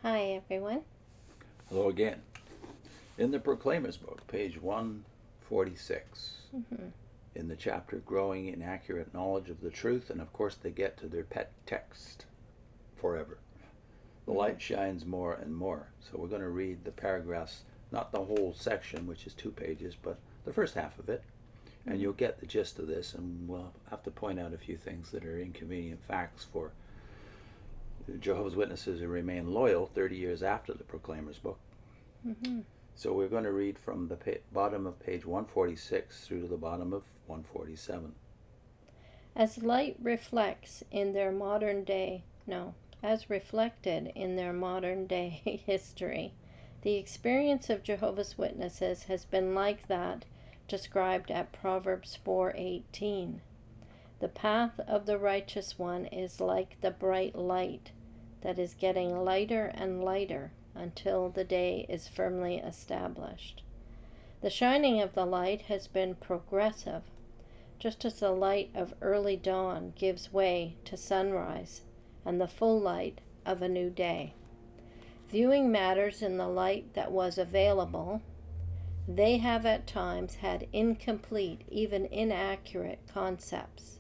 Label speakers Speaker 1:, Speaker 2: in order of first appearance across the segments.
Speaker 1: Hi, everyone.
Speaker 2: Hello again. In the Proclaimer's book, page 146, in the chapter Growing in Accurate Knowledge of the Truth, and of course they get to their pet text, forever. The light shines more and more. So we're going to read the paragraphs, not the whole section, which is 2 pages, but the first half of it. And you'll get the gist of this, and we'll have to point out a few things that are inconvenient facts for Jehovah's Witnesses who remain loyal 30 years after the Proclaimer's book. So we're going to read from the bottom of page 146 through to the bottom of 147.
Speaker 1: As light reflects in their modern day, as reflected in their modern day history, the experience of Jehovah's Witnesses has been like that described at Proverbs 4:18. The path of the righteous one is like the bright light that is getting lighter and lighter until the day is firmly established. The shining of the light has been progressive, just as the light of early dawn gives way to sunrise and the full light of a new day. Viewing matters in the light that was available, they have at times had incomplete, even inaccurate concepts.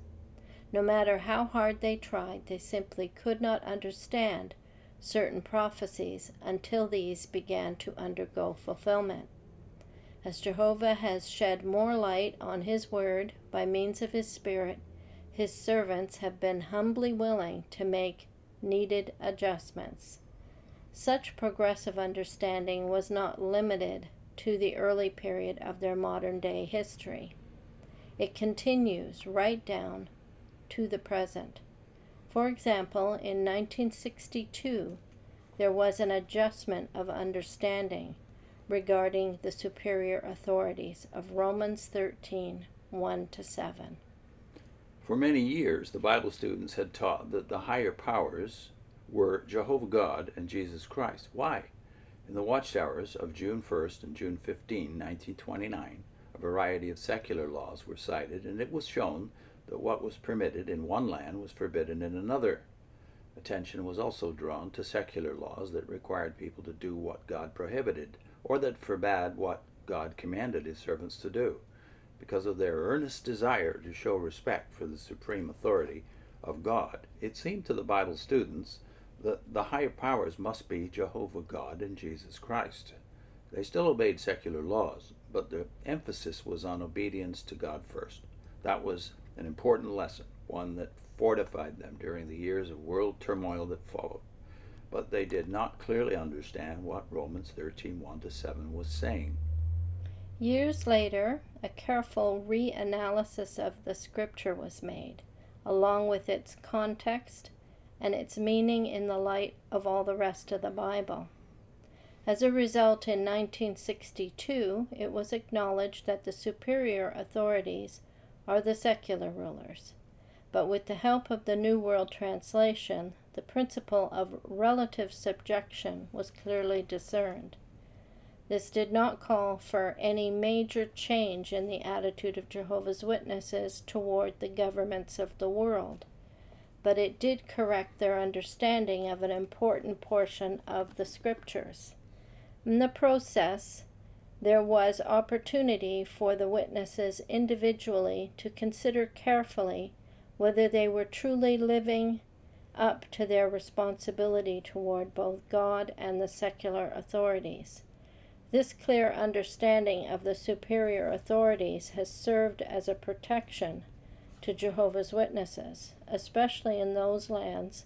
Speaker 1: No matter how hard they tried, they simply could not understand certain prophecies until these began to undergo fulfillment. As Jehovah has shed more light on His Word by means of His Spirit, His servants have been humbly willing to make needed adjustments. Such progressive understanding was not limited to the early period of their modern day history. It continues right down to the present. For example, in 1962, there was an adjustment of understanding regarding the superior authorities of Romans 13, 1-7.
Speaker 2: For many years, the Bible students had taught that the higher powers were Jehovah God and Jesus Christ. Why? In the Watchtowers of June 1st and June 15, 1929, a variety of secular laws were cited, and it was shown that what was permitted in one land was forbidden in another. Attention was also drawn to secular laws that required people to do what God prohibited, or that forbade what God commanded His servants to do. Because of their earnest desire to show respect for the supreme authority of God, it seemed to the Bible students that the higher powers must be Jehovah God and Jesus Christ. They still obeyed secular laws, but the emphasis was on obedience to God first. That was an important lesson, one that fortified them during the years of world turmoil that followed. But they did not clearly understand what Romans 13, 1-7 was saying.
Speaker 1: Years later, a careful reanalysis of the scripture was made, along with its context and its meaning in the light of all the rest of the Bible. As a result, in 1962, it was acknowledged that the superior authorities are the secular rulers. But with the help of the New World Translation, the principle of relative subjection was clearly discerned. This did not call for any major change in the attitude of Jehovah's Witnesses toward the governments of the world, but it did correct their understanding of an important portion of the scriptures. In the process, there was opportunity for the witnesses individually to consider carefully whether they were truly living up to their responsibility toward both God and the secular authorities. This clear understanding of the superior authorities has served as a protection to Jehovah's Witnesses, especially in those lands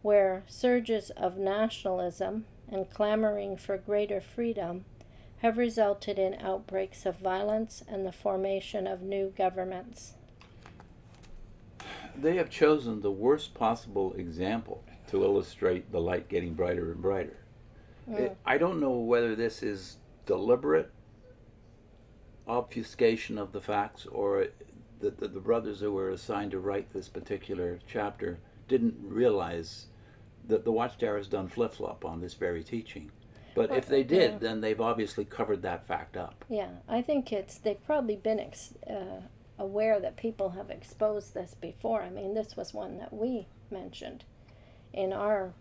Speaker 1: where surges of nationalism and clamoring for greater freedom have resulted in outbreaks of violence and the formation of new governments.
Speaker 2: They have chosen the worst possible example to illustrate the light getting brighter and brighter. I don't know whether this is deliberate obfuscation of the facts, or that the brothers who were assigned to write this particular chapter didn't realize that the Watchtower has done flip-flop on this very teaching. But if they did, then they've obviously covered that fact up.
Speaker 1: Yeah, I think they've probably been aware that people have exposed this before. I mean, this was one that we mentioned in our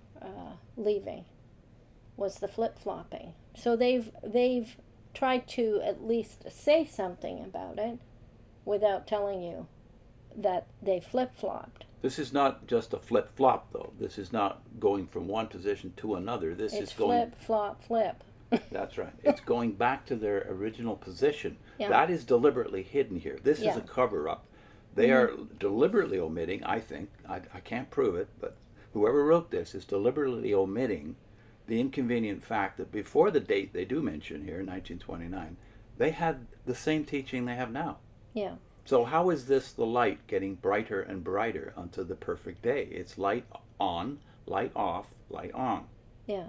Speaker 1: leaving. was the flip-flopping. So they've tried to at least say something about it without telling you that they flip-flopped.
Speaker 2: This is not just a flip-flop, though. This is not going from one position to another. This
Speaker 1: It's
Speaker 2: is going...
Speaker 1: flip, flop, flip.
Speaker 2: That's right. It's going back to their original position.
Speaker 1: Yeah.
Speaker 2: That is deliberately hidden here. This
Speaker 1: Yeah.
Speaker 2: is a cover-up. They are deliberately omitting, I think, I can't prove it, but whoever wrote this is deliberately omitting the inconvenient fact that before the date they do mention here, 1929, they had the same teaching they have now.
Speaker 1: Yeah.
Speaker 2: So how is this the light getting brighter and brighter unto the perfect day? It's light on, light off, light on.
Speaker 1: Yeah.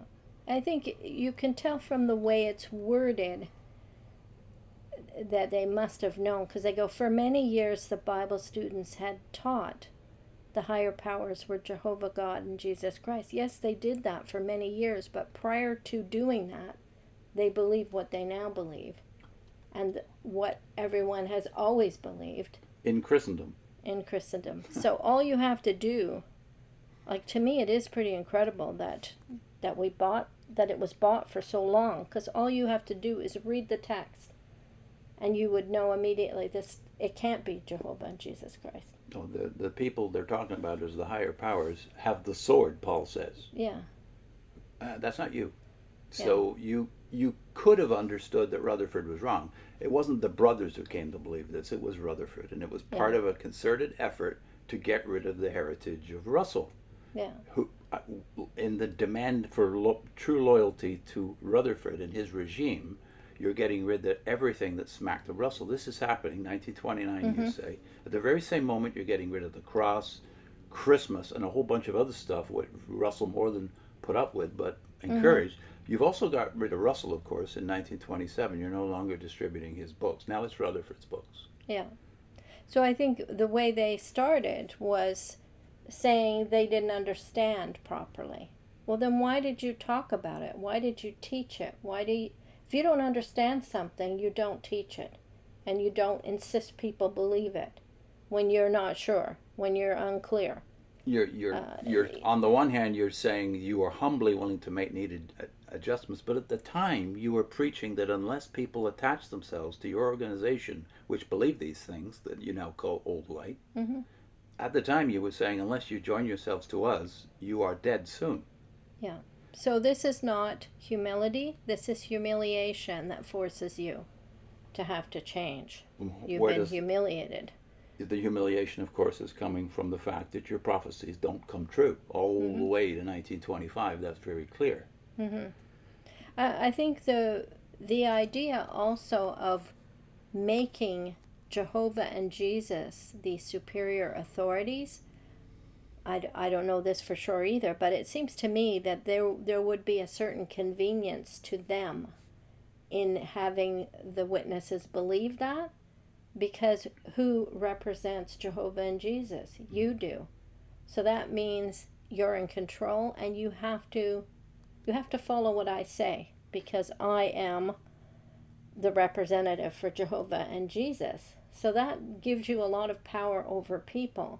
Speaker 1: I think you can tell from the way it's worded that they must have known, because they go, for many years the Bible students had taught the higher powers were Jehovah God and Jesus Christ. Yes, they did that for many years, but prior to doing that, they believed what they now believe, and what everyone has always believed
Speaker 2: In Christendom.
Speaker 1: in Christendom. So all you have to do, like, to me it is pretty incredible that it was bought for so long, because all you have to do is read the text and you would know immediately it can't be Jehovah and Jesus Christ.
Speaker 2: Oh, the people they're talking about as the higher powers have the sword, Paul says.
Speaker 1: Yeah.
Speaker 2: That's not you. So you could have understood that Rutherford was wrong. It wasn't the brothers who came to believe this, it was Rutherford, and it was part of a concerted effort to get rid of the heritage of Russell.
Speaker 1: Yeah.
Speaker 2: Who, in the demand for true loyalty to Rutherford and his regime, you're getting rid of everything that smacked of Russell. This is happening, 1929, you say. At the very same moment, you're getting rid of the cross, Christmas, and a whole bunch of other stuff, what Russell more than put up with, but encouraged. You've also got rid of Russell, of course, in 1927. You're no longer distributing his books. Now it's Rutherford's books.
Speaker 1: Yeah. So I think the way they started was saying they didn't understand properly. Well, then why did you talk about it? Why did you teach it? If you don't understand something, you don't teach it. And you don't insist people believe it when you're not sure, when you're unclear.
Speaker 2: You're on the one hand, you're saying you are humbly willing to make needed adjustments, but at the time you were preaching that unless people attach themselves to your organization, which believe these things that you now call Old Light, at the time you were saying unless you join yourselves to us, you are dead soon.
Speaker 1: Yeah. So this is not humility, this is humiliation that forces you to have to change. You've been humiliated.
Speaker 2: The humiliation, of course, is coming from the fact that your prophecies don't come true all the way to 1925. That's very clear.
Speaker 1: I think the idea also of making Jehovah and Jesus the superior authorities, I don't know this for sure either, but it seems to me that there would be a certain convenience to them in having the witnesses believe that, because who represents Jehovah and Jesus? You do. So that means you're in control, and you have to follow what I say, because I am the representative for Jehovah and Jesus. So that gives you a lot of power over people.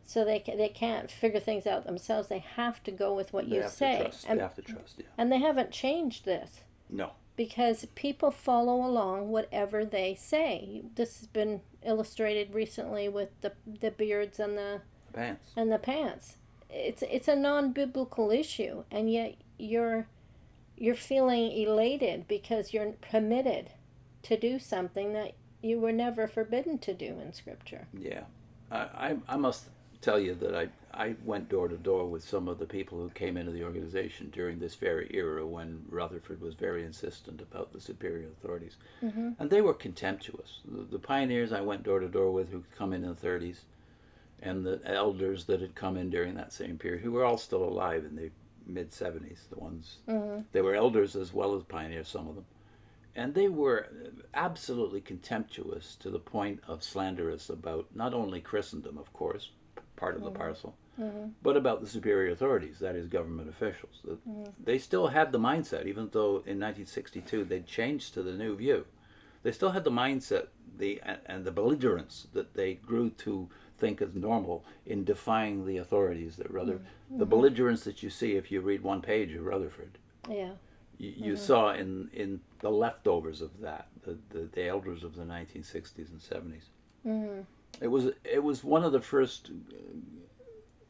Speaker 1: So they can't figure things out themselves. They have to go with what you say.
Speaker 2: They have to trust, yeah.
Speaker 1: And they haven't changed this.
Speaker 2: No.
Speaker 1: Because people follow along whatever they say. This has been illustrated recently with the beards and the
Speaker 2: pants.
Speaker 1: And the pants. It's a non-biblical issue, and yet you're feeling elated because you're permitted to do something that you were never forbidden to do in Scripture.
Speaker 2: Yeah. I must tell you that I went door to door with some of the people who came into the organization during this very era when Rutherford was very insistent about the superior authorities. And they were contemptuous. The pioneers I went door to door with who come in the 30s, and the elders that had come in during that same period, who were all still alive in the mid-70s, the ones, they were elders as well as pioneers, some of them. And they were absolutely contemptuous to the point of slanderous about not only Christendom, of course, part of the parcel, but about the superior authorities, that is, government officials. They still had the mindset, even though in 1962 they'd changed to the new view. They still had the mindset and the belligerence that they grew to think as normal in defying the authorities that the belligerence that you see if you read one page of Rutherford.
Speaker 1: Yeah.
Speaker 2: You saw in the leftovers of that, the elders of the 1960s and 70s.
Speaker 1: Mm-hmm.
Speaker 2: It was one of the first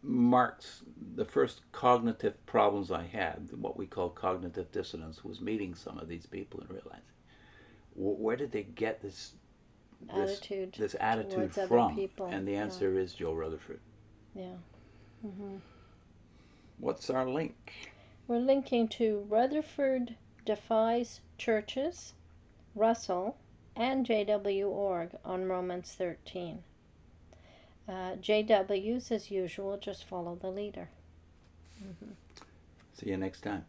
Speaker 2: marks, the first cognitive problems I had, what we call cognitive dissonance, was meeting some of these people and realizing where did they get this
Speaker 1: Attitude
Speaker 2: this attitude
Speaker 1: towards other
Speaker 2: from?
Speaker 1: people.
Speaker 2: And the answer is Joe Rutherford.
Speaker 1: Yeah. Mm-hmm.
Speaker 2: What's our link?
Speaker 1: We're linking to Rutherford Defies Churches, Russell, and J.W. Org on Romans 13. JWs, as usual, just follow the leader.
Speaker 2: See you next time.